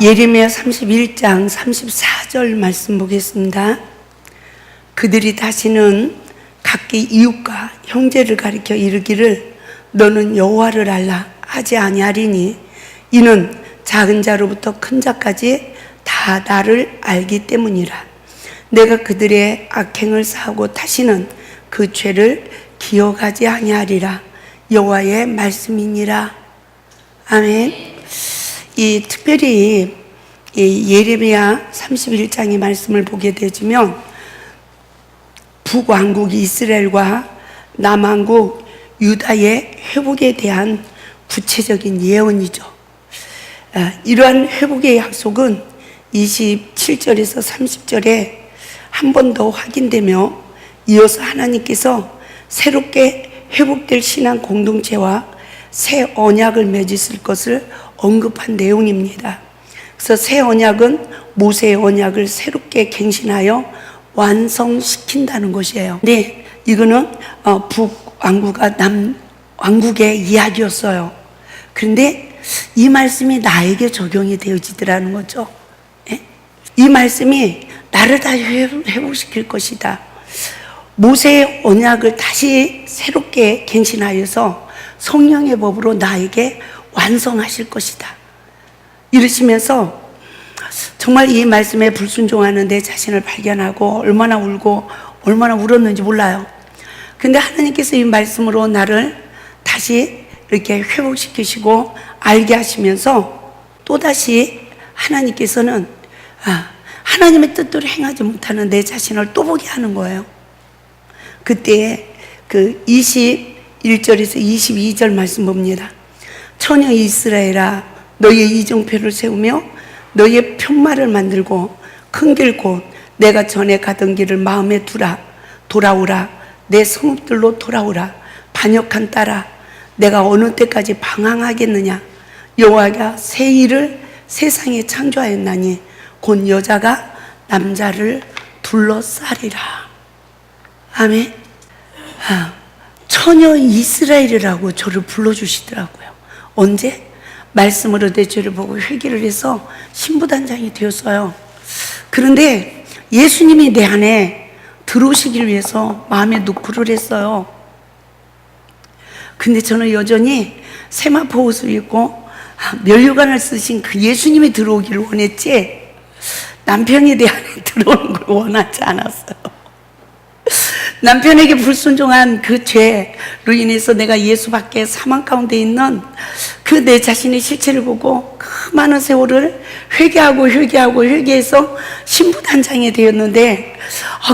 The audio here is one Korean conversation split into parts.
예레미야 31장 34절 말씀 보겠습니다. 그들이 다시는 각기 이웃과 형제를 가리켜 이르기를 너는 여호와를 알라 하지 아니하리니 이는 작은 자로부터 큰 자까지 다 나를 알기 때문이라. 내가 그들의 악행을 사하고 다시는 그 죄를 기억하지 아니하리라. 여호와의 말씀이니라. 아멘. 특별히 예레미야 31장의 말씀을 보게 되면 북왕국 이스라엘과 남왕국 유다의 회복에 대한 구체적인 예언이죠. 이러한 회복의 약속은 27절에서 30절에 한 번 더 확인되며 이어서 하나님께서 새롭게 회복될 신앙 공동체와 새 언약을 맺으실 것을 언급한 내용입니다. 그래서 새 언약은 모세의 언약을 새롭게 갱신하여 완성시킨다는 것이에요. 근데 이거는 북왕국과 남왕국의 이야기였어요. 그런데 이 말씀이 나에게 적용이 되어지더라는 거죠. 이 말씀이 나를 다시 회복시킬 것이다. 모세의 언약을 다시 새롭게 갱신하여서 성령의 법으로 나에게 완성하실 것이다. 이러시면서 정말 이 말씀에 불순종하는 내 자신을 발견하고 얼마나 울고 얼마나 울었는지 몰라요. 근데 하나님께서 이 말씀으로 나를 다시 이렇게 회복시키시고 알게 하시면서 또다시 하나님께서는 하나님의 뜻대로 행하지 못하는 내 자신을 또 보게 하는 거예요. 그때 그 21절에서 22절 말씀 봅니다. 처녀 이스라엘아 너희의 이정표를 세우며 너희의 편말을 만들고 큰 길 곧 내가 전에 가던 길을 마음에 두라. 돌아오라. 내 성읍들로 돌아오라. 반역한 딸아 내가 어느 때까지 방황하겠느냐. 여호와가 새 일을 세상에 창조하였나니 곧 여자가 남자를 둘러싸리라. 아멘. 처녀 이스라엘이라고 저를 불러주시더라고요. 언제? 말씀으로 내 죄를 보고 회개를 해서 신부단장이 되었어요. 그런데 예수님이 내 안에 들어오시길 위해서 마음에 노크를 했어요. 근데 저는 여전히 세마포 옷을 입고 면류관을 쓰신 그 예수님이 들어오기를 원했지 남편이 내 안에 들어오는 걸 원하지 않았어요. 남편에게 불순종한 그 죄로 인해서 내가 예수 밖에 사망 가운데 있는 그 내 자신의 실체를 보고 그 많은 세월을 회개해서 신부단장이 되었는데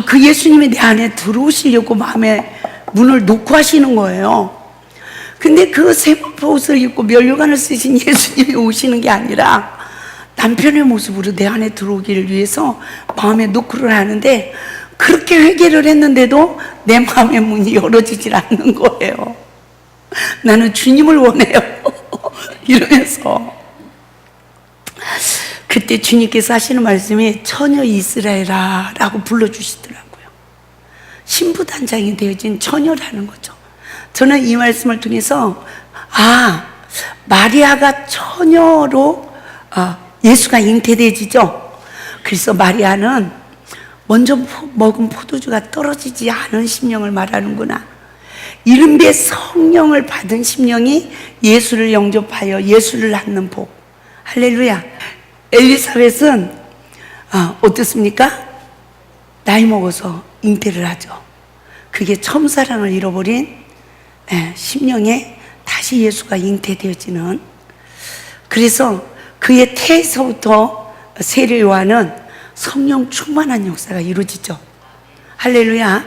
그 예수님이 내 안에 들어오시려고 마음에 문을 놓고 하시는 거예요. 근데 그 세마포 옷을 입고 면류관을 쓰신 예수님이 오시는 게 아니라 남편의 모습으로 내 안에 들어오기를 위해서 마음에 노크를 하는데 그렇게 회개를 했는데도 내 마음의 문이 열어지질 않는 거예요. 나는 주님을 원해요. 이러면서 그때 주님께서 하시는 말씀이 처녀 이스라엘아 라고 불러주시더라고요. 신부단장이 되어진 처녀라는 거죠. 저는 이 말씀을 통해서 마리아가 처녀로 예수가 잉태되지죠. 그래서 마리아는 먼저 먹은 포도주가 떨어지지 않은 심령을 말하는구나. 이른비의 성령을 받은 심령이 예수를 영접하여 예수를 낳는 복. 할렐루야. 엘리사벳은 어떻습니까? 나이 먹어서 잉태를 하죠. 그게 첫사랑을 잃어버린 심령에 다시 예수가 잉태되어지는. 그래서 그의 태에서부터 세례 요한은 성령 충만한 역사가 이루어지죠. 할렐루야.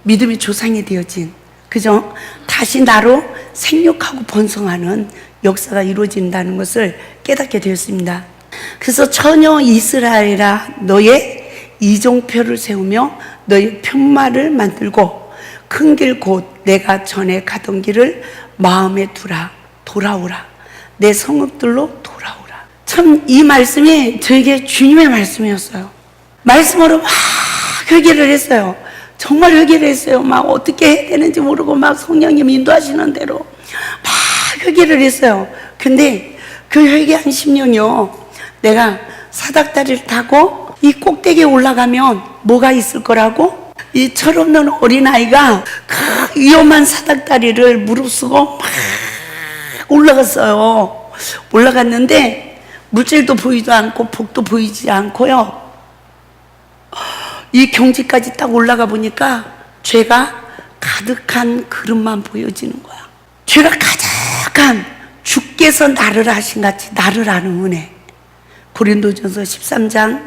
믿음의 조상이 되어진, 그죠? 다시 나로 생육하고 번성하는 역사가 이루어진다는 것을 깨닫게 되었습니다. 그래서 처녀 이스라엘아 너의 이정표를 세우며 너의 편말을 만들고 큰 길 곧 내가 전에 가던 길을 마음에 두라. 돌아오라. 내 성읍들로 돌아오라. 참 이 말씀이 저에게 주님의 말씀이었어요. 말씀으로 막 회개를 했어요. 정말 회개를 했어요. 막 어떻게 해야 되는지 모르고 막 성령님 인도하시는 대로 막 회개를 했어요. 근데 그 회개한 심령이요 내가 사닥다리를 타고 이 꼭대기에 올라가면 뭐가 있을 거라고? 이 철없는 어린아이가 그 위험한 사닥다리를 무릅쓰고 막 올라갔어요. 올라갔는데 물질도 보이지 않고 복도 보이지 않고요. 이 경지까지 딱 올라가 보니까 죄가 가득한 그릇만 보여지는 거야. 죄가 가득한 주께서 나를 하신 같이 나를 아는 은혜. 고린도전서 13장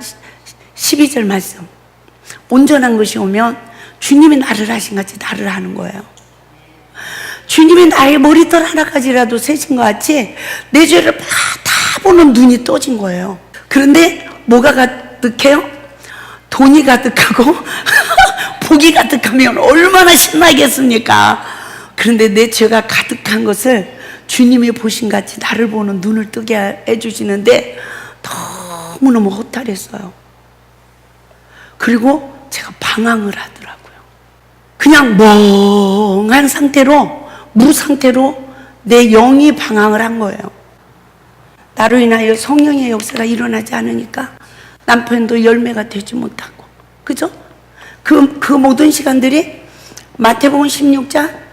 12절 말씀. 온전한 것이 오면 주님이 나를 하신 같이 나를 아는 거예요. 주님이 나의 머리털 하나까지라도 세신 것 같이 내 죄를 다 보는 눈이 떠진 거예요. 그런데 뭐가 가득해요? 돈이 가득하고 복이 가득하면 얼마나 신나겠습니까? 그런데 내 죄가 가득한 것을 주님이 보신 같이 나를 보는 눈을 뜨게 해주시는데 너무너무 허탈했어요. 그리고 제가 방황을 하더라고요. 그냥 멍한 상태로, 무상태로 내 영이 방황을 한 거예요. 나로 인하여 성령의 역사가 일어나지 않으니까 남편도 열매가 되지 못하고, 그죠? 그 모든 시간들이 마태복음 16장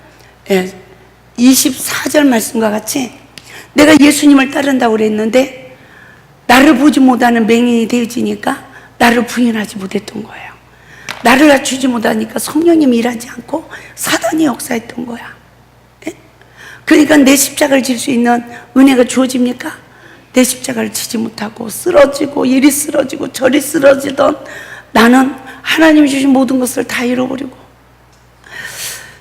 24절 말씀과 같이 내가 예수님을 따른다고 그랬는데 나를 보지 못하는 맹인이 되어지니까 나를 부인하지 못했던 거예요. 나를 낮추지 못하니까 성령님이 일하지 않고 사단이 역사했던 거야. 그러니까 내 십자가를 질 수 있는 은혜가 주어집니까? 내 십자가를 지지 못하고 쓰러지고 이리 쓰러지고 저리 쓰러지던 나는 하나님이 주신 모든 것을 다 잃어버리고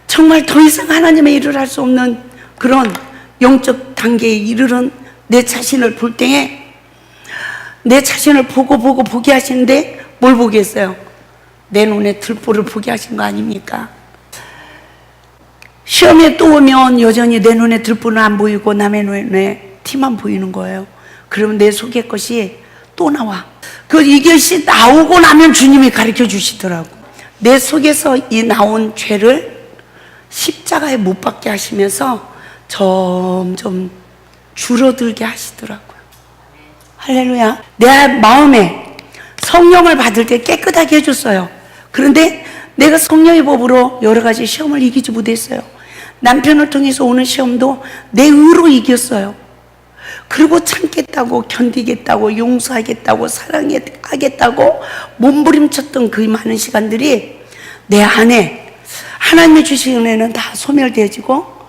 정말 더 이상 하나님의 일을 할 수 없는 그런 영적 단계에 이르는 내 자신을 볼 때에 내 자신을 보고 보게 하시는데 뭘 보게 했어요? 내 눈에 들보를 보게 하신 거 아닙니까? 시험에 또 오면 여전히 내 눈에 들보는 안 보이고 남의 눈에 티만 보이는 거예요. 그러면 내 속의 것이 또 나와. 이것이 나오고 나면 주님이 가르쳐 주시더라고. 내 속에서 이 나온 죄를 십자가에 못 박게 하시면서 점점 줄어들게 하시더라고요. 할렐루야. 내 마음에 성령을 받을 때 깨끗하게 해줬어요. 그런데 내가 성령의 법으로 여러 가지 시험을 이기지 못했어요. 남편을 통해서 오는 시험도 내 의로 이겼어요. 그리고 참겠다고, 견디겠다고, 용서하겠다고, 사랑하겠다고 몸부림쳤던 그 많은 시간들이 내 안에 하나님이 주신 은혜는 다 소멸되어지고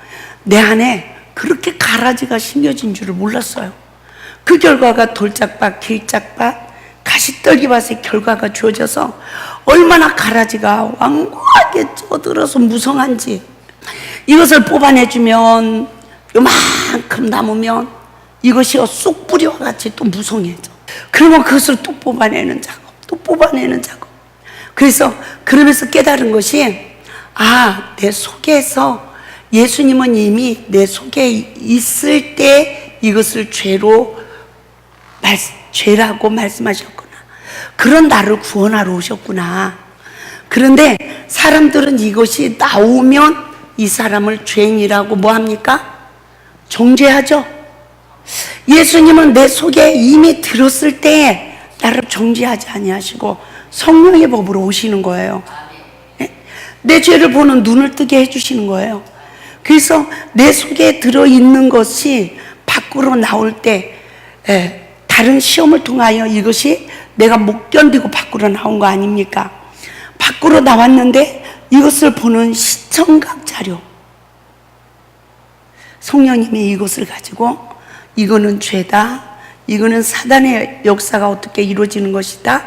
내 안에 그렇게 가라지가 심겨진 줄을 몰랐어요. 그 결과가 돌짝밭, 길짝밭, 가시떨기밭의 결과가 주어져서 얼마나 가라지가 완고하게 쪄들어서 무성한지 이것을 뽑아내주면 요만큼 남으면 이것이 쑥 뿌리와 같이 또 무성해져. 그러면 그것을 또 뽑아내는 작업, 또 뽑아내는 작업. 그러면서 깨달은 것이 내 속에서 예수님은 이미 내 속에 있을 때 이것을 죄라고 말씀하셨구나. 그런 나를 구원하러 오셨구나. 그런데 사람들은 이것이 나오면 이 사람을 죄인이라고 뭐합니까? 정죄하죠. 예수님은 내 속에 이미 들었을 때 나를 정죄하지 아니하시고 성령의 법으로 오시는 거예요. 내 죄를 보는 눈을 뜨게 해주시는 거예요. 그래서 내 속에 들어있는 것이 밖으로 나올 때 다른 시험을 통하여 이것이 내가 못 견디고 밖으로 나온 거 아닙니까? 밖으로 나왔는데 이것을 보는 시청각 자료, 성령님이 이것을 가지고 이거는 죄다, 이거는 사단의 역사가 어떻게 이루어지는 것이다,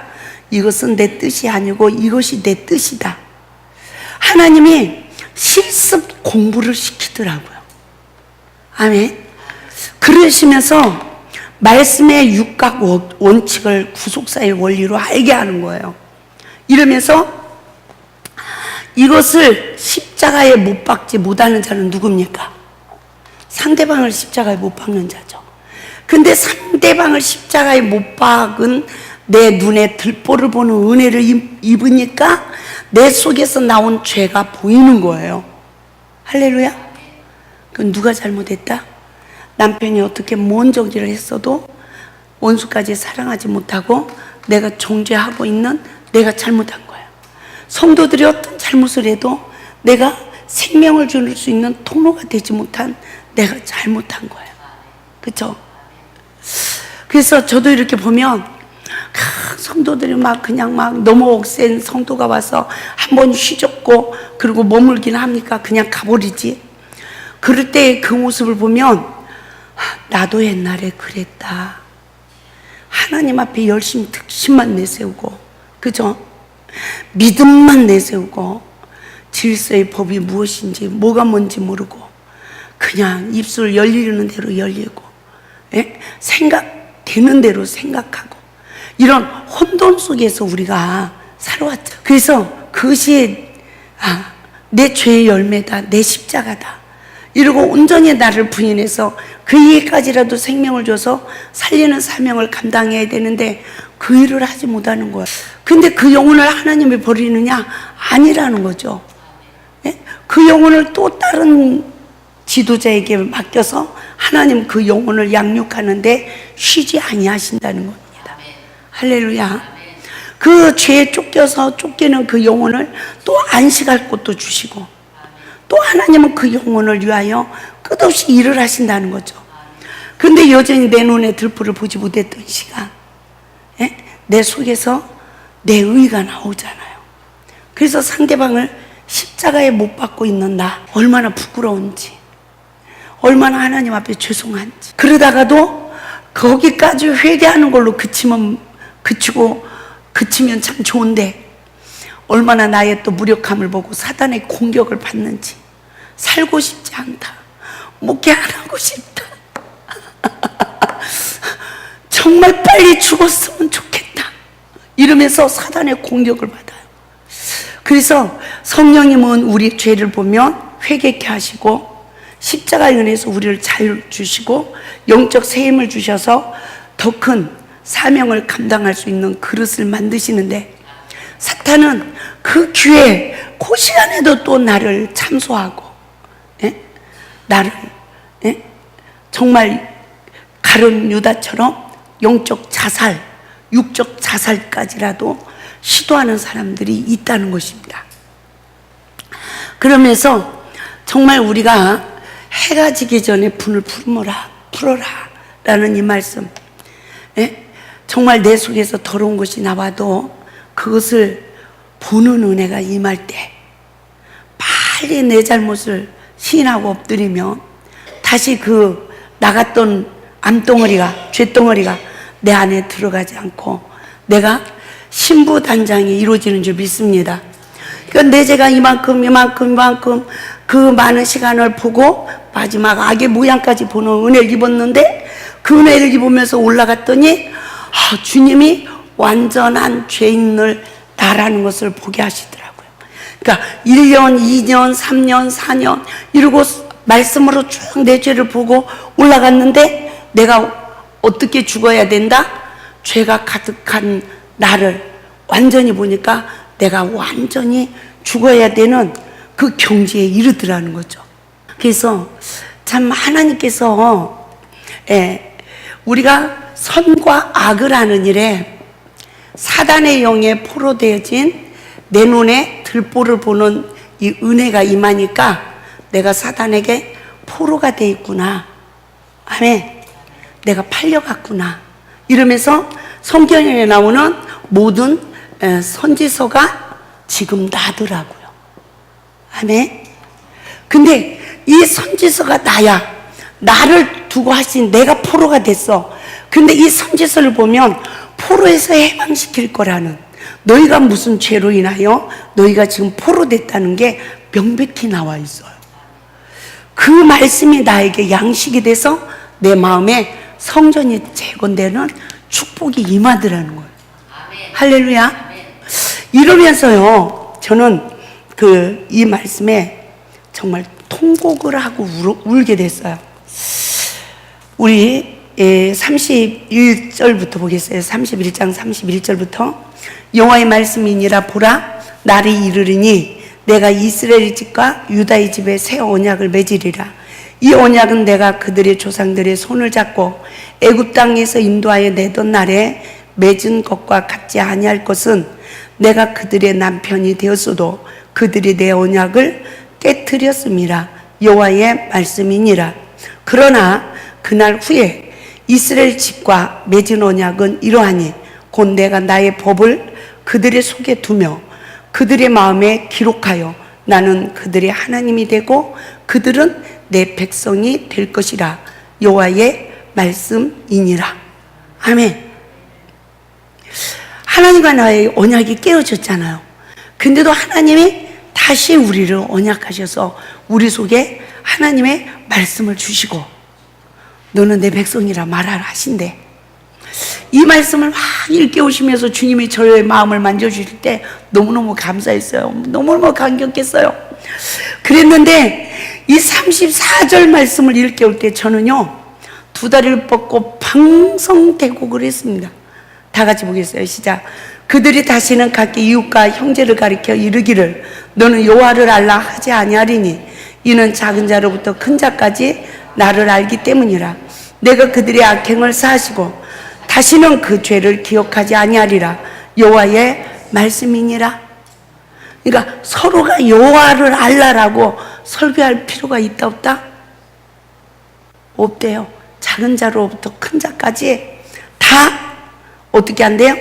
이것은 내 뜻이 아니고 이것이 내 뜻이다. 하나님이 실습 공부를 시키더라고요. 아멘. 그러시면서 말씀의 육각 원칙을 구속사의 원리로 알게 하는 거예요. 이러면서 이것을 십자가에 못 박지 못하는 자는 누굽니까? 상대방을 십자가에 못 박는 자죠. 근데 상대방을 십자가에 못 박은 내 눈에 들보를 보는 은혜를 입으니까 내 속에서 나온 죄가 보이는 거예요. 할렐루야. 그건 누가 잘못했다? 남편이 어떻게 뭔 정지를 했어도 원수까지 사랑하지 못하고 내가 정죄하고 있는 내가 잘못한 거예요. 성도들이 어떤 잘못을 해도 내가 생명을 줄 수 있는 통로가 되지 못한 내가 잘못한 거예요. 그렇죠? 그래서 저도 이렇게 보면 성도들이 막 그냥 막 너무 억센 성도가 와서 한번 휘젓고 그리고 머물긴 합니까? 그냥 가버리지. 그럴 때 그 모습을 보면 나도 옛날에 그랬다. 하나님 앞에 열심히 특심만 내세우고, 그죠? 믿음만 내세우고, 질서의 법이 무엇인지 뭐가 뭔지 모르고 그냥 입술 열리는 대로 열리고, 예? 생각되는 대로 생각하고, 이런 혼돈 속에서 우리가 살아왔죠. 그래서 그것이 내 죄의 열매다, 내 십자가다 이러고 온전히 나를 부인해서 그에게까지라도 생명을 줘서 살리는 사명을 감당해야 되는데 그 일을 하지 못하는 거예요. 근데 그 영혼을 하나님이 버리느냐? 아니라는 거죠. 예? 그 영혼을 또 다른 지도자에게 맡겨서 하나님 그 영혼을 양육하는데 쉬지 아니하신다는 겁니다. 할렐루야. 그 죄에 쫓겨서 쫓기는 그 영혼을 또 안식할 곳도 주시고, 또 하나님은 그 영혼을 위하여 끝없이 일을 하신다는 거죠. 그런데 여전히 내 눈에 들보를 보지 못했던 시간, 예? 내 속에서 내 의가 나오잖아요. 그래서 상대방을 십자가에 못 박고 있는 나 얼마나 부끄러운지, 얼마나 하나님 앞에 죄송한지. 그러다가도 거기까지 회개하는 걸로 그치면 참 좋은데 얼마나 나의 또 무력함을 보고 사단의 공격을 받는지. 살고 싶지 않다, 목회 안 하고 싶다, 정말 빨리 죽었으면 좋겠다 이러면서 사단의 공격을 받아요. 그래서 성령님은 우리 죄를 보면 회개케 하시고 십자가의 은혜에서 우리를 자유 주시고 영적 세임을 주셔서 더 큰 사명을 감당할 수 있는 그릇을 만드시는데, 사탄은 그 기회에 그 시간에도 또 나를 참소하고, 예? 나를, 예? 정말 가룟 유다처럼 영적 자살, 육적 자살까지라도 시도하는 사람들이 있다는 것입니다. 그러면서 정말 우리가 해가 지기 전에 분을 풀어라 라는 이 말씀, 예? 정말 내 속에서 더러운 것이 나와도 그것을 보는 은혜가 임할 때 빨리 내 잘못을 시인하고 엎드리면 다시 그 나갔던 암덩어리가, 죄덩어리가 내 안에 들어가지 않고 내가 신부단장이 이루어지는 줄 믿습니다. 그러니까 내 죄가 이만큼 그 많은 시간을 보고 마지막 악의 모양까지 보는 은혜를 입었는데, 그 은혜를 입으면서 올라갔더니 주님이 완전한 죄인을 나라는 것을 보게 하시더라고요. 그러니까 1년, 2년, 3년, 4년 이러고 말씀으로 쭉 내 죄를 보고 올라갔는데 내가 어떻게 죽어야 된다? 죄가 가득한 나를 완전히 보니까 내가 완전히 죽어야 되는 그 경지에 이르더라는 거죠. 그래서 참 하나님께서 우리가 선과 악을 하는 일에 사단의 영에 포로되어진 내 눈에 들보를 보는 이 은혜가 임하니까 내가 사단에게 포로가 돼 있구나, 아멘, 내가 팔려갔구나 이러면서 성경에 나오는 모든 선지서가 지금 나더라고요. 아멘. 근데 이 선지서가 나야. 나를 두고 하신 내가 포로가 됐어. 근데 이 선지서를 보면 포로에서 해방시킬 거라는, 너희가 무슨 죄로 인하여 너희가 지금 포로됐다는 게 명백히 나와 있어요. 그 말씀이 나에게 양식이 돼서 내 마음에 성전이 재건되는 축복이 임하더라는 거예요. 할렐루야. 이러면서요, 저는 이 말씀에 정말 통곡을 하고 울게 됐어요. 우리 31절부터 보겠어요. 31장 31절부터 여호와의 말씀이니라. 보라, 날이 이르리니 내가 이스라엘 집과 유다의 집에 새 언약을 맺으리라. 이 언약은 내가 그들의 조상들의 손을 잡고 애굽 땅에서 인도하여 내던 날에 맺은 것과 같지 아니할 것은 내가 그들의 남편이 되었어도 그들이 내 언약을 깨뜨렸음이라. 여호와의 말씀이니라. 그러나 그날 후에 이스라엘 집과 맺은 언약은 이러하니 곧 내가 나의 법을 그들의 속에 두며 그들의 마음에 기록하여 나는 그들의 하나님이 되고 그들은 내 백성이 될 것이라. 여호와의 말씀이니라. 아멘. 하나님과 나의 언약이 깨어졌잖아요. 근데도 하나님이 다시 우리를 언약하셔서 우리 속에 하나님의 말씀을 주시고 너는 내 백성이라 말하라 하신대. 이 말씀을 막 일깨우시면서 주님이 저의 마음을 만져주실 때 너무너무 감사했어요. 너무너무 감격했어요. 그랬는데 이 34절 말씀을 일깨울 때 저는요 2다리를 뻗고 방성대고 그랬습니다. 다 같이 보겠어요. 시작. 그들이 다시는 각기 이웃과 형제를 가리켜 이르기를 너는 여호와를 알라 하지 아니하리니 이는 작은 자로부터 큰 자까지 나를 알기 때문이라. 내가 그들의 악행을 사하시고 다시는 그 죄를 기억하지 아니하리라. 여호와의 말씀이니라. 그러니까 서로가 여호와를 알라라고 설교할 필요가 있다 없다? 없대요. 작은 자로부터 큰 자까지 다 어떻게 한대요?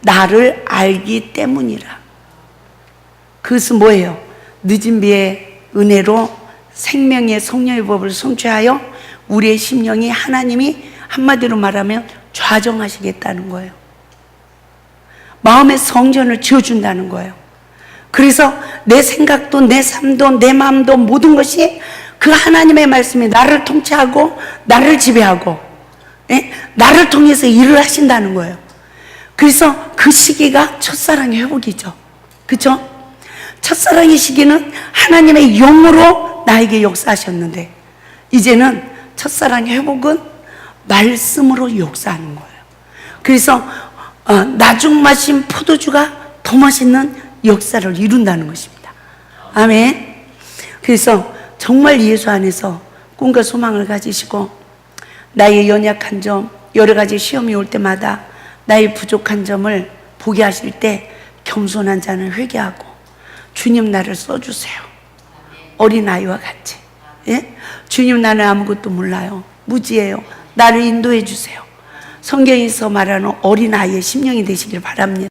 나를 알기 때문이라. 그것은 뭐예요? 늦은 비의 은혜로 생명의 성령의 법을 성취하여 우리의 심령이 하나님이 한마디로 말하면 좌정하시겠다는 거예요. 마음의 성전을 지어준다는 거예요. 그래서 내 생각도 내 삶도 내 마음도 모든 것이 그 하나님의 말씀이 나를 통치하고 나를 지배하고 나를 통해서 일을 하신다는 거예요. 그래서 그 시기가 첫사랑의 회복이죠. 그렇죠? 첫사랑의 시기는 하나님의 영으로 나에게 역사하셨는데 이제는 첫사랑의 회복은 말씀으로 역사하는 거예요. 그래서 나중 마신 포도주가 더 맛있는 역사를 이룬다는 것입니다. 아멘. 그래서 정말 예수 안에서 꿈과 소망을 가지시고 나의 연약한 점, 여러 가지 시험이 올 때마다 나의 부족한 점을 보게 하실 때 겸손한 자는 회개하고 주님 나를 써주세요. 어린아이와 같이. 예? 주님 나는 아무것도 몰라요. 무지해요. 나를 인도해 주세요. 성경에서 말하는 어린아이의 심령이 되시길 바랍니다.